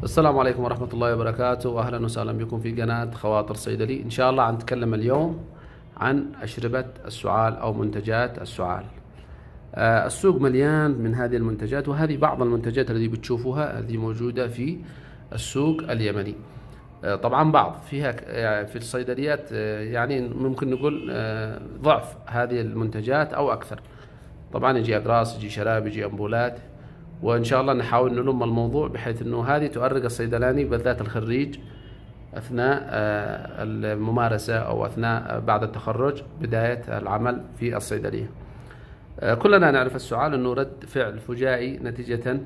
السلام عليكم ورحمة الله وبركاته، وأهلا وسهلا بكم في قناة خواطر صيدلي. إن شاء الله هنتكلم اليوم عن أشربة السعال أو منتجات السعال. السوق مليان من هذه المنتجات، وهذه بعض المنتجات التي بتشوفوها هذه موجودة في السوق اليمني. طبعا بعض فيها في الصيدليات، يعني ممكن نقول ضعف هذه المنتجات أو أكثر. طبعا يجي أقراص، يجي شراب، يجي أمبولات، وإن شاء الله نحاول نلم الموضوع بحيث أنه هذه تؤرق الصيدلاني بالذات الخريج أثناء الممارسة أو أثناء بعد التخرج بداية العمل في الصيدلية. كلنا نعرف السعال أنه رد فعل فجائي نتيجة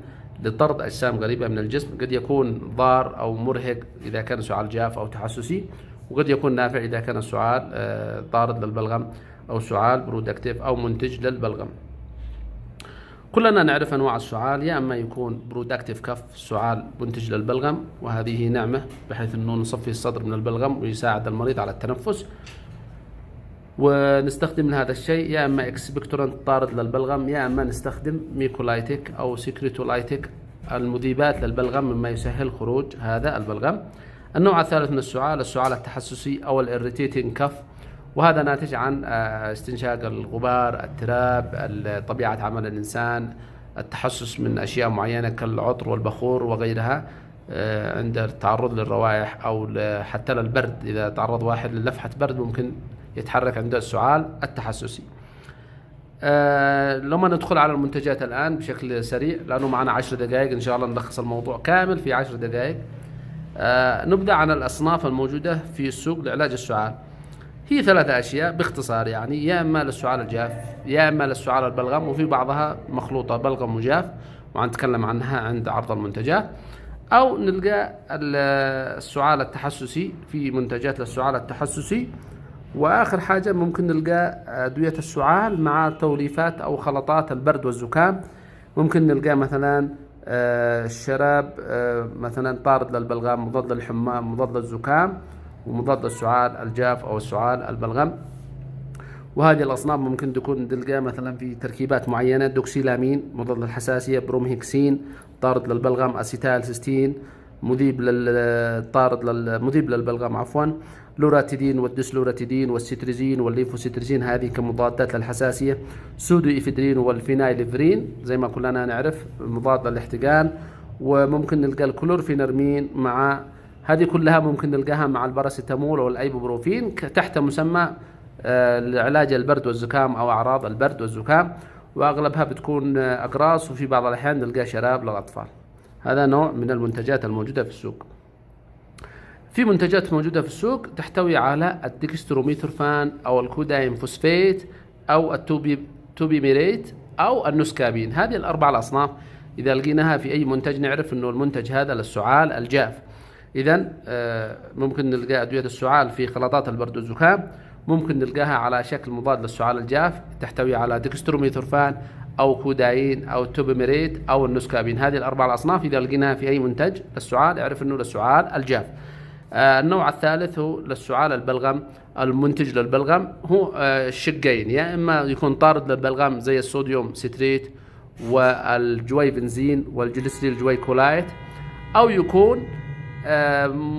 لطرد أجسام غريبة من الجسم، قد يكون ضار أو مرهق إذا كان سعال جاف أو تحسسي، وقد يكون نافع إذا كان السعال طارد للبلغم أو سعال برودكتيف أو منتج للبلغم. كلنا نعرف أنواع السعال، يا أما يكون برودكتيف كف سعال منتج للبلغم، وهذه نعمة بحيث أنه نصفي الصدر من البلغم ويساعد المريض على التنفس ونستخدم هذا الشيء، يا أما اكسبكتورانت طارد للبلغم، يا أما نستخدم ميكولايتيك أو سكريتولايتيك المذيبات للبلغم مما يسهل خروج هذا البلغم. النوع الثالث من السعال التحسسي أو الإريتيتنج كف، وهذا ناتج عن استنشاق الغبار، التراب، طبيعة عمل الإنسان، التحسس من أشياء معينة كالعطر والبخور وغيرها عند التعرض للروائح أو حتى للبرد. إذا تعرض واحد للفحة برد ممكن يتحرك عنده السعال التحسسي. لما ندخل على المنتجات الآن بشكل سريع، لأنه معنا 10 دقائق إن شاء الله نلخص الموضوع كامل في 10 دقائق. نبدأ عن الأصناف الموجودة في السوق لعلاج السعال. هي 3 أشياء باختصار، يعني يا إما للسعال الجاف، يا إما للسعال البلغم، وفي بعضها مخلوطة بلغم وجاف وهنتكلم عنها عند عرض المنتجات، أو نلقى السعال التحسسي في منتجات للسعال التحسسي. وآخر حاجة ممكن نلقى أدوية السعال مع توليفات أو خلطات البرد والزكام. ممكن نلقى مثلا الشراب مثلا طارد للبلغم، مضاد للحمى، مضاد للزكام، ومضاد للسعال الجاف أو السعال البلغم. وهذه الأصناف ممكن تكون نلقى مثلا في تركيبات معينة: دوكسيلامين مضاد للحساسية، برومهيكسين طارد للبلغم، أسيتال سيستين مذيب للبلغم عفوا، لوراتيدين والديسلوراتيدين والسيتريزين والليفوسيتريزين هذه كمضادات للحساسية، سودو إفيدرين والفينايلفرين زي ما كلنا نعرف مضاد للاحتقان. وممكن نلقى الكلورفينرمين مع هذه كلها ممكن نلقاها مع الباراسيتامول والأيبوبروفين تحت مسمى علاج البرد والزكام أو أعراض البرد والزكام، وأغلبها بتكون أقراص، وفي بعض الأحيان نلقى شراب للأطفال. هذا نوع من المنتجات الموجودة في السوق. في منتجات موجودة في السوق تحتوي على الديكستروميثورفان أو الكودايم فوسفات أو التوبيميريت أو النسكابين. هذه الأربع الأصناف إذا لقيناها في أي منتج نعرف أنه المنتج هذا للسعال الجاف. إذن ممكن نلقى أدوية السعال في خلطات البرد والزكام، ممكن نلقاها على شكل مضاد للسعال الجاف تحتوي على ديكستروميثورفان أو كودايين أو توبيميريت أو النسكابين. هذه الأربع الأصناف إذا لقيناها في أي منتج للسعال اعرف أنه للسعال الجاف. النوع الثالث هو للسعال البلغم. المنتج للبلغم هو شقين: يا إما يكون طارد للبلغم زي الصوديوم سيتريت والجويفنزين والجليسريل جويكولايت، أو يكون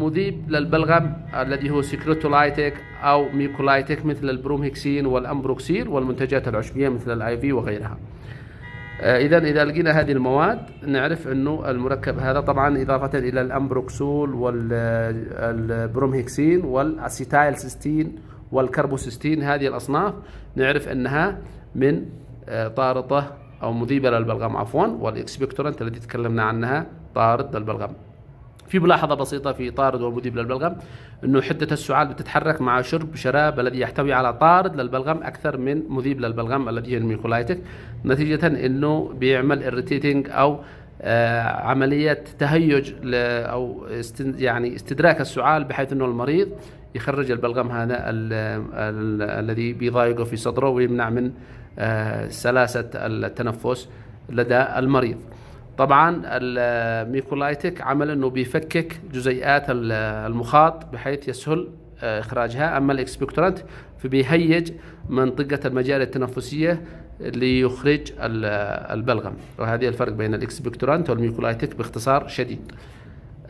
مذيب للبلغم الذي هو سكريتولايتيك أو ميكولايتيك مثل البرومهيكسين والأمبروكسيل والمنتجات العشبية مثل الآي في وغيرها. إذا لقينا هذه المواد نعرف أنه المركب هذا طبعا إضافة إلى الأمبروكسول والبرومهيكسين والأسيتايل سيستين والكربوسيستين، هذه الأصناف نعرف أنها من طاردة أو مذيبة للبلغم عفوا، والإكسبكتورانت التي تكلمنا عنها طارد للبلغم. في ملاحظة بسيطة في طارد ومذيب للبلغم أنه حدة السعال بتتحرك مع شرب شراب الذي يحتوي على طارد للبلغم أكثر من مذيب للبلغم الذي هي الميكولايتيك، نتيجة أنه بيعمل إريتيتنج أو عملية تهيج أو يعني استدراك السعال بحيث أنه المريض يخرج البلغم هذا الذي بيضايقه في صدره ويمنع من سلاسة التنفس لدى المريض. طبعا الميكولايتيك عمل انه بيفكك جزيئات المخاط بحيث يسهل اخراجها، اما الاكسبكتورانت فبيهيج منطقة المجاري التنفسية ليخرج البلغم. وهذه الفرق بين الاكسبكتورانت والميكولايتيك باختصار شديد.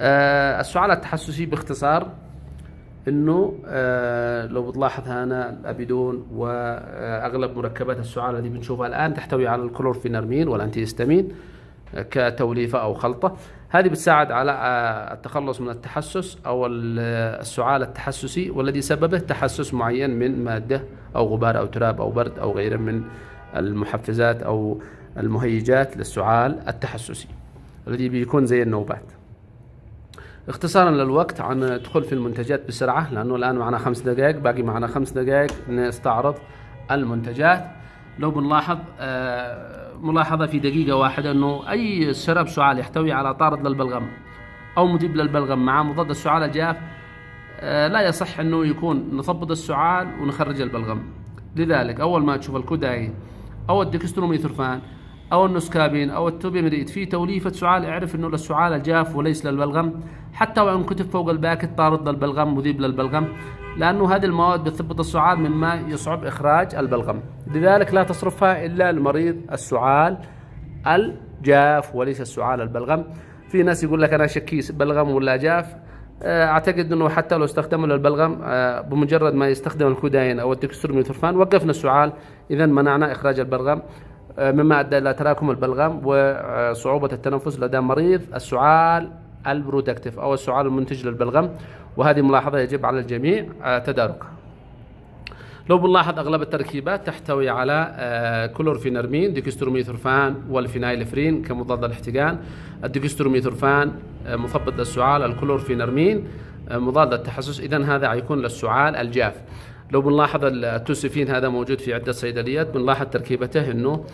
السعال التحسسي باختصار انه لو بتلاحظ هنا الابيدون واغلب مركبات السعال التي بنشوفها الان تحتوي على الكلورفينرمين والانتي هيستامين كتوليفه او خلطه. هذه بتساعد على التخلص من التحسس او السعال التحسسي، والذي سببه تحسس معين من ماده او غبار او تراب او برد او غيره من المحفزات او المهيجات للسعال التحسسي الذي بيكون زي النوبات. اختصارا للوقت عن ندخل في المنتجات بسرعة، لأنه الآن معنا 5 دقائق، باقي معنا 5 دقائق نستعرض المنتجات. لو بنلاحظ ملاحظة في دقيقة واحدة، أنه أي شراب سعال يحتوي على طارد للبلغم أو مذيب للبلغم مع مضاد السعال الجاف لا يصح أنه يكون نثبط السعال ونخرج البلغم. لذلك أول ما تشوف الكوداين أو الديكستروميثورفان أو النسكابين أو التوبيمريد في توليفة سعال، اعرف أنه للسعال الجاف وليس للبلغم، حتى وإن كتب فوق الباكت طارد للبلغم مذيب للبلغم، لأنه هذه المواد بتثبط السعال مما يصعب إخراج البلغم. لذلك لا تصرفها إلا لمريض السعال الجاف وليس السعال البلغم. في ناس يقول لك أنا شكيس بلغم ولا جاف، أعتقد أنه حتى لو استخدموا للبلغم بمجرد ما يستخدم الكوداين أو الديكستروميثورفان وقفنا السعال، إذا منعنا إخراج البلغم، مما أدى إلى تراكم البلغم وصعوبة التنفس لدى مريض السعال البروتكتيف أو السعال المنتج للبلغم، وهذه ملاحظة يجب على الجميع تداركها. لو بنلاحظ أغلب التركيبات تحتوي على كلورفينرمين، ديكستروميثورفان والفينايلفرين كمضاد للاحتقان. الديكستروميثورفان مثبط للسعال، الكلورفينرمين مضاد للتحسس، إذن هذا يكون للسعال الجاف. لو بنلاحظ التوسيفين هذا موجود في عدة صيدليات، بنلاحظ تركيبته انه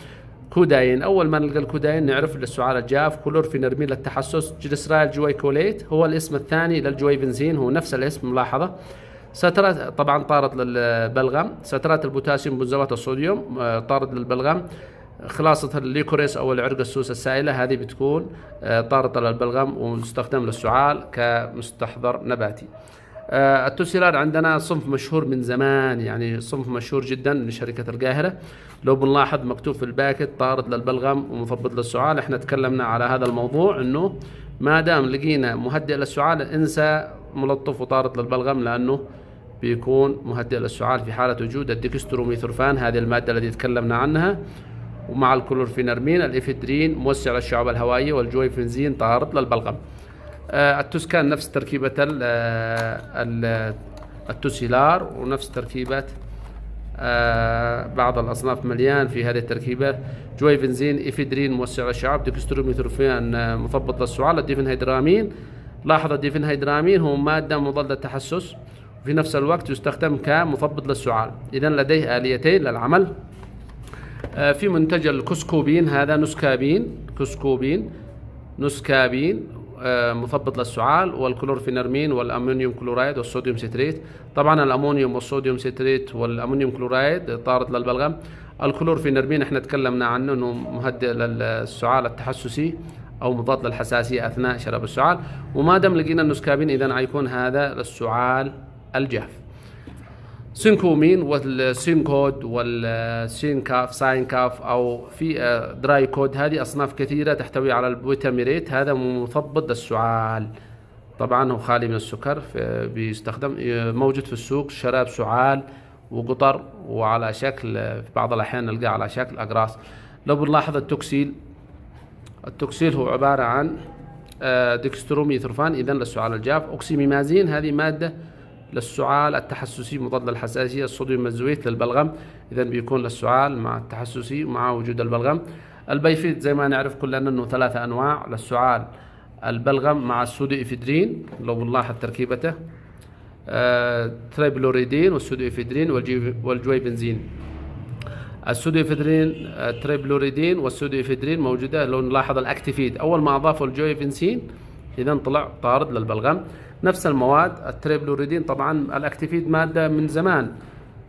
كوداين. اول ما نلقى الكوداين نعرف للسعال الجاف، كلورفينرمين للتحسس، جليسرايل جويكوليت هو الاسم الثاني للجويفنزين، هو نفس الاسم ملاحظة. سترات طبعا طارد للبلغم، سترات البوتاسيوم بنزوات الصوديوم طارد للبلغم. خلاصة الليكوريس او العرق السوس السائلة هذه بتكون طاردة للبلغم ومستخدم للسعال كمستحضر نباتي. التوسيلار عندنا صنف مشهور من زمان، يعني صنف مشهور جدا لشركة القاهرة. لو بنلاحظ مكتوب في الباكت طارد للبلغم ومثبط للسعال. احنا تكلمنا على هذا الموضوع، انه ما دام لقينا مهدئ للسعال انسى ملطف وطارد للبلغم، لانه بيكون مهدئ للسعال في حالة وجود الديكستروميثورفان، هذه المادة التي تكلمنا عنها، ومع الكلورفينرمين، الإفيدرين موسع للشعب الهوائية، والجويفنزين طارد للبلغم. التوسكان نفس تركيبة التوسيلار ونفس تركيبة بعض الأصناف مليان في هذه التركيبة. جويفنزين، إفيدرين موسع للشعب، ديكستروميثورفان مثبط للسعال، الديفنهيدرامين. لاحظ الديفنهيدرامين هو مادة مضادة للتحسس وفي نفس الوقت يستخدم كمثبط للسعال، إذن لديه آليتين للعمل. في منتج الكسكوبين، هذا نسكابين مثبط للسعال، والكلورفينرمين والأمونيوم كلورايد والصوديوم ستريت. طبعا الأمونيوم والصوديوم ستريت والأمونيوم كلورايد طارد للبلغم. الكلورفينرمين احنا تكلمنا عنه انه مهدئ للسعال التحسسي او مضاد للحساسية اثناء شرب السعال، وما دام لقينا النسكابين اذا حيكون هذا للسعال الجاف. سينكومين والسينكود والسينكاف ساينكاف او في دراي كود، هذه اصناف كثيره تحتوي على البوتاميريت، هذا مثبط للسعال. طبعا هو خالي من السكر، بيستخدم موجود في السوق، شراب سعال وقطر، وعلى شكل في بعض الاحيان نلقاه على شكل اقراص. لو بنلاحظ التوكسيل هو عباره عن ديكستروميثورفان اذا للسعال الجاف. اوكسيميمازين هذه ماده للسعال التحسسي مضاد للحساسية. الصوديوم مزويت للبلغم، إذا بيكون للسعال مع التحسسي مع وجود البلغم. البيفيد زي ما نعرف كلنا أنه 3 أنواع للسعال البلغم مع السودو إفيدرين. لو بنلاحظ تركيبته تريبلوريدين والسودو إفيدرين والجويبنزين. السودو إفيدرين تريبلوريدين والسودو إفيدرين موجودة. لو نلاحظ الأكتيفيد أول ما أضافوا الجويبنزين إذا طلع طارد للبلغم. نفس المواد التريبلوريدين، طبعا الأكتيفيد مادة من زمان.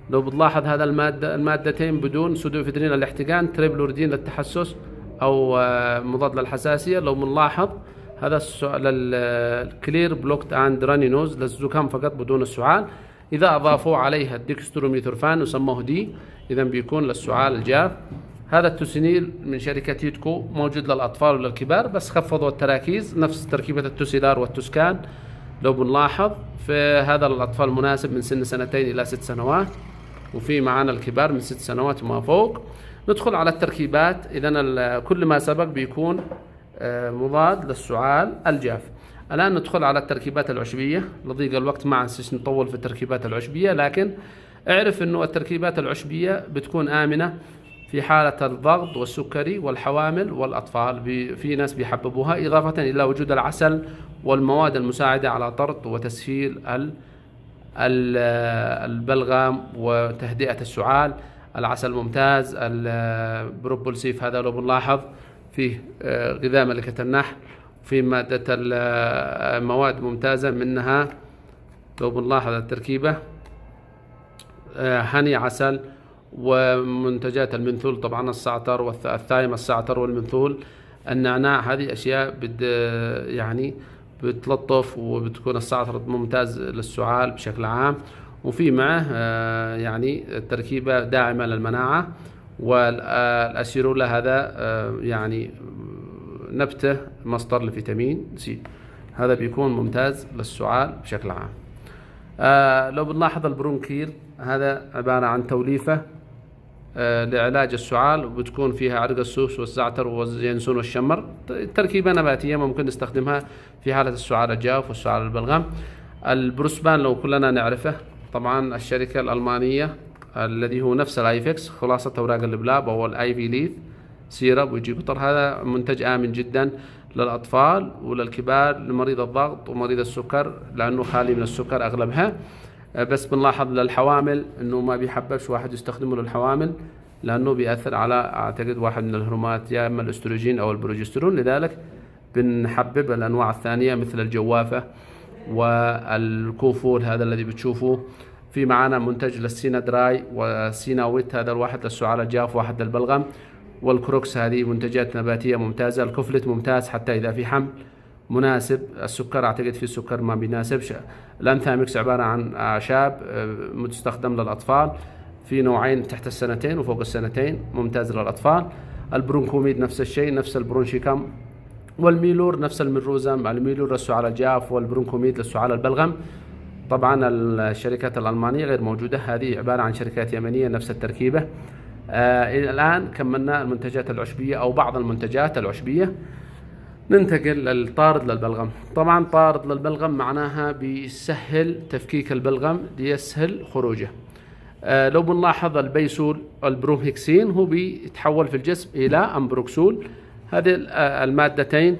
لو بتلاحظ هذا المادتين بدون سودوفيدرين للاحتقان، تريبلوريدين للتحسس أو مضاد للحساسية. لو بنلاحظ هذا للكلير بلوكت اند رانينوز للزكام فقط بدون السعال. إذا أضافوا عليها الديكستروميثورفان وسموه دي إذا بيكون للسعال الجاف. هذا التوسينيل من شركة يودكو موجود للأطفال وللكبار، بس خفضوا التراكيز نفس تركيبة التوسيلار والتوسكان. لو بنلاحظ فهذا للأطفال مناسب من سن 2 إلى 6 سنوات، وفي معنا الكبار من 6 سنوات وما فوق. ندخل على التركيبات. إذن كل ما سبق بيكون مضاد للسعال الجاف. الآن ندخل على التركيبات العشبية. لضيق الوقت ما عندناش نطول في التركيبات العشبية، لكن اعرف إنه التركيبات العشبية بتكون آمنة في حالة الضغط والسكري والحوامل والأطفال. في ناس بيحببوها، إضافة إلى وجود العسل والمواد المساعدة على طرد وتسهيل البلغم وتهدئة السعال. العسل ممتاز، البروبولسيف هذا لو بنلاحظ فيه غذاء ملكة النحل، في مادة المواد ممتازة، منها لو بنلاحظ التركيبة هني عسل ومنتجات المنثول، طبعا الزعتر والثايم الزعتر والمنثول، النعناع. هذه أشياء يعني بتلطف، وبتكون الزعتر ممتاز للسعال بشكل عام. وفي معه يعني التركيبة داعمة للمناعة. والأسيرولا هذا يعني نبتة مصدر لفيتامين سي، هذا بيكون ممتاز للسعال بشكل عام. لو بنلاحظ البرونكيل هذا عبارة عن توليفة لعلاج السعال، وبتكون فيها عرق السوس والزعتر واليانسون والشمر. تركيبة نباتية ممكن نستخدمها في حالة السعال الجاف والسعال البلغم. البروسبان لو كلنا نعرفه، طبعا الشركة الألمانية الذي هو نفس الايفكس، خلاصة أوراق اللبلاب أو الاي في ليف سيرب ويجي قطر. هذا منتج آمن جدا للأطفال وللكبار، لمريض الضغط ومريض السكر، لأنه خالي من السكر أغلبها. بس بنلاحظ للحوامل انه ما بيحببش واحد يستخدمه للحوامل، لانه بيأثر على اعتقد واحد من الهرمونات، يا اما الاستروجين او البروجسترون. لذلك بنحبب الانواع الثانيه مثل الجوافه والكوفول هذا الذي بتشوفوه. في معنا منتج للسينا دراي وسينا ويت، هذا الواحد للسعال الجاف واحد للبلغم. والكروكس هذه منتجات نباتيه ممتازه. الكوفلت ممتاز حتى اذا في حمل، مناسب. السكر اعتقد في السكر ما بيناسبش. الانثامكس عباره عن اعشاب مستخدم للاطفال، في نوعين تحت 2 وفوق 2، ممتاز للاطفال. البرونكوميد نفس الشيء، نفس البرونشيكم. والميلور نفس الميروزم، الميلور للسعال الجاف والبرونكوميد للسعال البلغم. طبعا الشركات الالمانيه غير موجوده، هذه عباره عن شركات يمنيه نفس التركيبه. الان كملنا المنتجات العشبيه او بعض المنتجات العشبيه. ننتقل للطارد للبلغم. طبعا طارد للبلغم معناها بيسهل تفكيك البلغم ليسهل خروجه. لو بنلاحظ البيسول البرومهكسين هو بيتحول في الجسم إلى أمبروكسول. هذه المادتين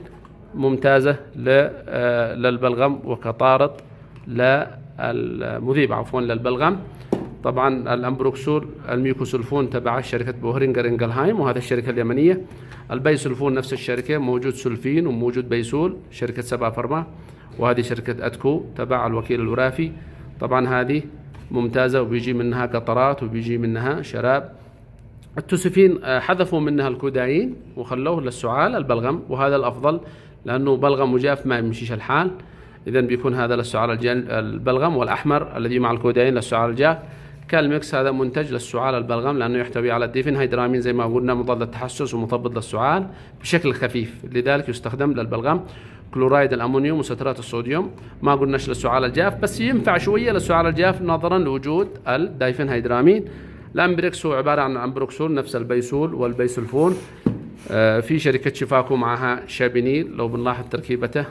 ممتازة للبلغم وكطارد للمذيب للبلغم. طبعا الامبروكسول الميوكوسولفون تبع شركة بوهرينجر انجلهايم، وهذا الشركة اليمنية. البيسولفون نفس الشركة، موجود سولفين وموجود بيسول شركة سبا فرما، وهذه شركة أتكو تبع الوكيل الورافي. طبعا هذه ممتازة وبيجي منها قطرات وبيجي منها شراب. التوسفين حذفوا منها الكودايين وخلوه للسعال البلغم، وهذا الأفضل لأنه بلغم وجاف ما يمشيش الحال. إذا بيكون هذا للسعال البلغم، والأحمر الذي مع الكودايين للسعال الجاف. كالميكس هذا منتج للسعال البلغم لأنه يحتوي على الديفينهيدرامين زي ما قلنا، مضاد للتحسس ومثبط للسعال بشكل خفيف، لذلك يستخدم للبلغم. كلورايد الأمونيوم وسترات الصوديوم ما قلناش للسعال الجاف، بس ينفع شوية للسعال الجاف نظرا لوجود الدايفينهيدرامين. الأمبريكس هو عبارة عن أمبروكسول نفس البيسول والبيسولفون. في شركة شفاكو معها شابينيل، لو بنلاحظ تركيبته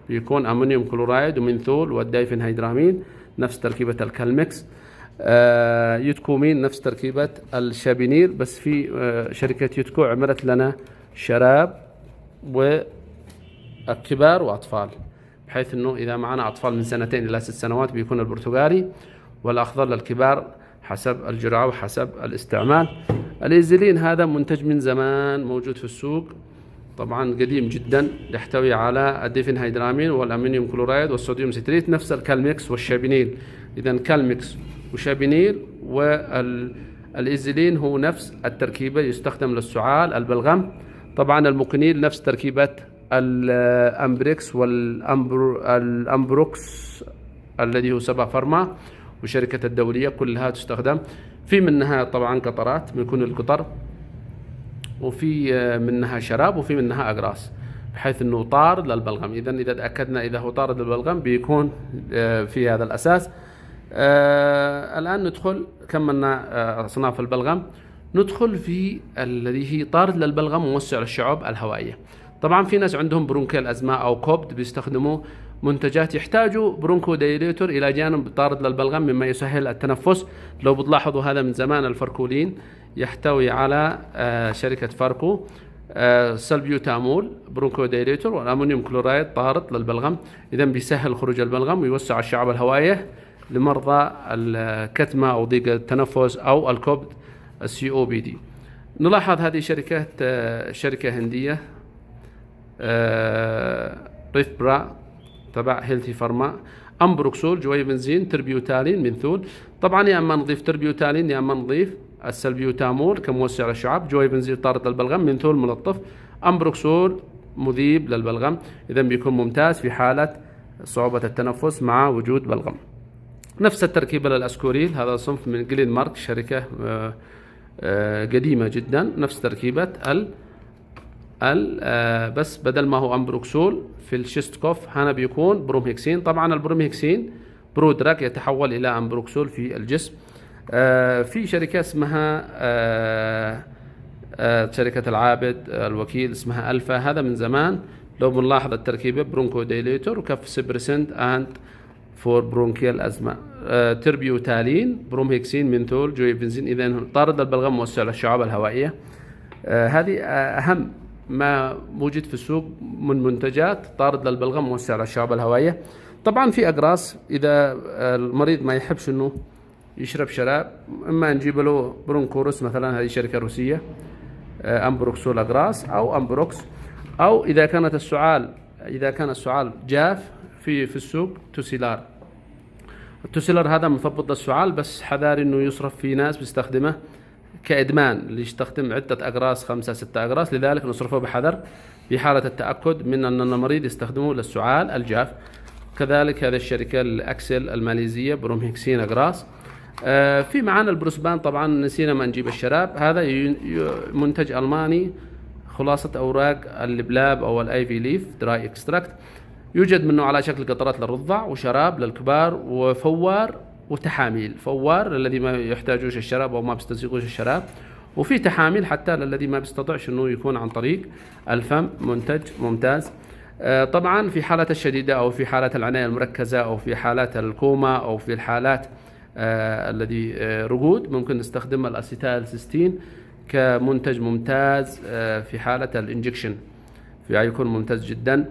بيكون أمونيوم كلورايد ومنثول والدايفينهيدرامين نفس تركيبة الكالميكس. يوتكومين نفس تركيبة الشابينيل، بس في شركة يوتكو عملت لنا شراب وكبار وأطفال، بحيث أنه إذا معنا أطفال من 2 إلى 6 سنوات بيكون البرتغالي، والأخضر للكبار حسب الجرعة وحسب الاستعمال. الإيزيلين هذا منتج من زمان موجود في السوق، طبعا قديم جدا، يحتوي على الديفينهيدرامين والأمونيوم كلورايد والصوديوم ستريت نفس الكالميكس والشابينيل. إذا كالميكس وشابينيل والإيزيلين هو نفس التركيبة، يستخدم للسعال البلغم. طبعا الموكنيل نفس تركيبة الأمبريكس والأمبروكس الذي هو سبا فرما وشركة الدولية، كلها تستخدم. في منها طبعا قطرات، بيكون القطر وفي منها شراب وفي منها أقراص، بحيث أنه طارد للبلغم. إذا تأكدنا إذا هو طارد للبلغم بيكون في هذا الأساس. الآن ندخل، كملنا أصناف البلغم، ندخل في الذي هي طارد للبلغم موسع للشعب الهوائية. طبعا في ناس عندهم برونكيال أزمة أو كوبد بيستخدموا منتجات يحتاجوا برونكو دايليتور إلى جانب طارد للبلغم مما يسهل التنفس. لو بتلاحظوا هذا من زمان الفركولين يحتوي على شركة فاركو سلبيوتامول برونكو دايليتور، والأمونيوم كلورايد طارد للبلغم. إذا بيسهل خروج البلغم ويوسع الشعب الهوائية لمرضى الكتمة أو ضيق التنفس أو الكوبد COPD. نلاحظ هذه شركة هندية ريفبرا تبع هيلثي فارما، امبروكسول، جويفنزين، تربيوتالين، منثول. طبعا يا اما نضيف تربيوتالين يا اما نضيف السلبيوتامول كموسع للشعب، جويفنزين طارد للبلغم، منثول ملطف، امبروكسول مذيب للبلغم. اذا بيكون ممتاز في حالة صعوبة التنفس مع وجود بلغم. نفس التركيبة للاسكوريل، هذا صنف من جلين مارك، شركة قديمة جدا. نفس تركيبة بس بدل ما هو امبروكسول في الشيستكوف هنا بيكون برومهيكسين. طبعا البرومهيكسين برودراك يتحول الى امبروكسول في الجسم. في شركة اسمها شركة العابد الوكيل اسمها ألفا، هذا من زمان. لو بنلاحظ التركيبة برونكو دايليتور وكف سبرسنت اند فور برونكيال أزمة، تربيوتالين، برومهيكسين، منثول، جويفنزين. إذا طارد البلغم موسع للشعاب الهوائية. هذه أهم ما موجود في السوق من منتجات طارد للبلغم موسع للشعاب الهوائية. طبعا في أقراص إذا المريض ما يحبش إنه يشرب شراب، إما نجيب له برونكورس مثلا، هذه شركة روسية، أمبروكسول أقراص أو أمبروكس. أو إذا كان السعال جاف في السوق توسيلار. التوسيلر هذا مثبط للسعال، بس حذار إنه يصرف. في ناس بيستخدمه كإدمان اللي يستخدم عدة أقراص، 5-6 أقراص، لذلك نصرفه بحذر في حالة التأكد من أن المريض يستخدمه للسعال الجاف. كذلك هذه الشركة الأكسل الماليزية برومهيكسين أقراص. في معانا البروسبان، طبعا نسينا ما نجيب الشراب. هذا منتج ألماني، خلاصة أوراق اللبلاب أو الأي في ليف دراي اكستراكت. يوجد منه على شكل قطرات للرضع، وشراب للكبار، وفوار وتحاميل. فوار للذي ما يحتاجوش الشراب أو ما بيستسيغوش الشراب، وفي تحاميل حتى للذي ما بيستطيعش انه يكون عن طريق الفم. منتج ممتاز. طبعا في حالة الشديدة أو في حالة العناية المركزة أو في حالات الكوما أو في الحالات الذي رقود، ممكن نستخدم الأسيتال سيستين كمنتج ممتاز. في حالة الانجكشن يكون ممتاز جدا،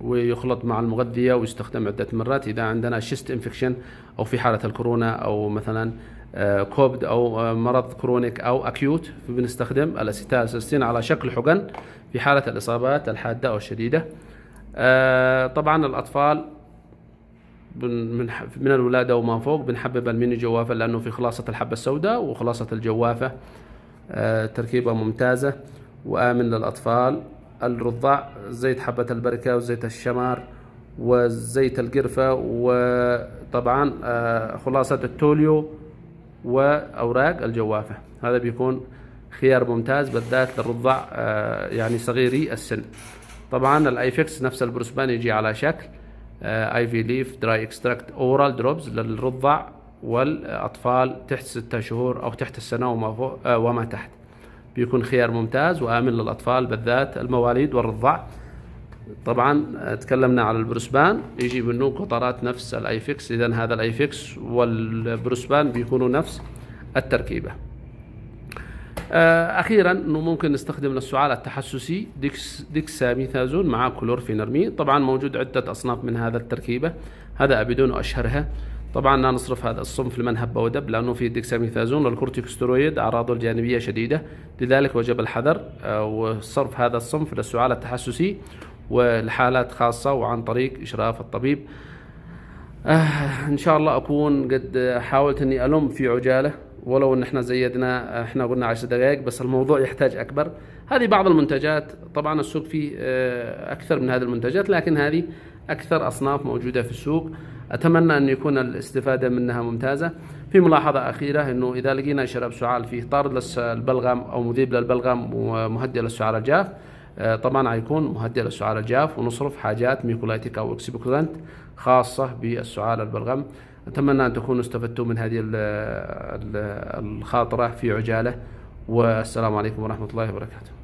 ويخلط مع المغذية ويستخدم عدة مرات إذا عندنا شيست انفكشن أو في حالة الكورونا أو مثلا كوبد أو مرض كرونيك أو أكيوت، فبنستخدم الأسيتال سيستين على شكل حقن في حالة الإصابات الحادة أو الشديدة. طبعا الأطفال من الولادة وما فوق بنحبب الميني جوافة، لأنه في خلاصة الحبة السوداء وخلاصة الجوافة. تركيبة ممتازة وآمن للأطفال. الرضع زيت حبة البركة وزيت الشمار وزيت القرفة، وطبعا خلاصة التوليو وأوراق الجوافة. هذا بيكون خيار ممتاز بالذات للرضع يعني صغيري السن. طبعا الايفكس نفس البروسبان يجي على شكل اي في ليف دراي اكستراكت اورال دروبز للرضع والاطفال تحت 6 شهور او تحت السنة وما تحت. بيكون خيار ممتاز وآمن للأطفال بالذات المواليد والرضع. طبعا تكلمنا على البروسبان، يجي منه قطرات نفس الايفكس. اذا هذا الايفكس والبروسبان بيكونوا نفس التركيبة. أخيرا أنه ممكن نستخدم للسعال التحسسي ديكساميثازون مع كلورفينرمين. طبعا موجود عدة أصناف من هذا التركيبة، هذا أبيدون أشهرها. طبعا لا نصرف هذا الصنف لمن هب ودب، لأنه فيه ديكساميثازون والكورتيكوستيرويد أعراضه الجانبية شديدة، لذلك وجب الحذر وصرف هذا الصنف للسعال التحسسي والحالات خاصة وعن طريق إشراف الطبيب. إن شاء الله أكون قد حاولت أني ألم في عجالة، ولو ان احنا زيدنا، احنا قلنا 10 دقائق، بس الموضوع يحتاج اكبر. هذه بعض المنتجات، طبعا السوق فيه اكثر من هذه المنتجات، لكن هذه اكثر اصناف موجودة في السوق. اتمنى ان يكون الاستفادة منها ممتازة. في ملاحظة أخيرة إنه إذا لقينا شرب سعال فيه طارد للبلغم أو مذيب للبلغم ومهدئ للسعال الجاف، طبعا هيكون مهدئ للسعال الجاف، ونصرف حاجات ميكولايتيك أو اكسبكتنت خاصة بالسعال البلغم. أتمنى أن تكونوا استفدتوا من هذه الخاطرة في عجالة، والسلام عليكم ورحمة الله وبركاته.